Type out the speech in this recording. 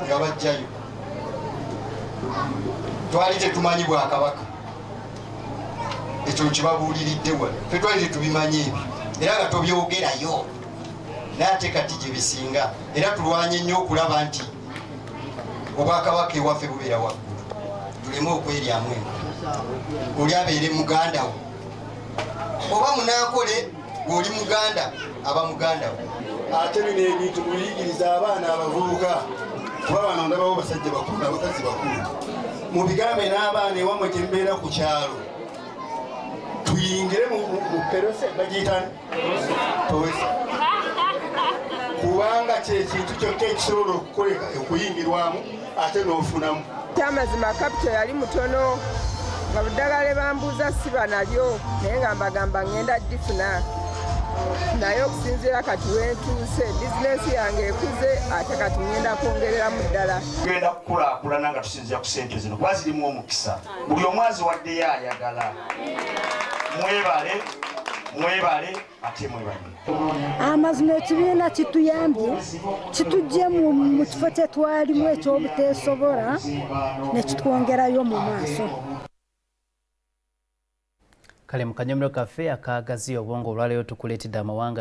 nga bajjayo twali tetumanyi Bwakabaka ekyo kibabuuliridde wano ffe twali tetubimanyi ebyo era nga tobyogerayo naye ate kati gye bisinga era tulwanye nnyo okulaba nti Obwakabaka ewaffe bubeera waggulu tuleme okweryamu oli abeere muganda wo oba munaakole ng'oli muganda aba muganda wo. Ate bino ebintu muyigiriza abaana abavubuka kuba bano ndabawo basajja bakulu n'abakazi bakulu mubigambe n'abaana ewammwe gye mbeera ku kyalo tuyingire mu perose bagiyitani towesa kubanga kyekintu kyokka ekisobola okukoleka okuyingirwamu ate n'ofunamu. Amazima kapito yali mutono nga buddagala bambuuza siba nalyo naye nga mbagamba ngenda difuna naye okusinziira kati wentuuse bizinesi yange ekuze ate kati ngenda kwongereramu ddala. Tugenda kukulaakulana nga tusinziira ku ssente zino kuba zirimu omukisa buli omwazi waddeyo ayagala. Mwebale ate mwebale. Amazima ekibiina kituyambye kitujje mu kifo kye twalimu ekyobuteesobola ne kitwongerayo mu maaso. Kale mu kanyomero kaffe akaagazi obwongo olwaleero tukuleetedde amawanga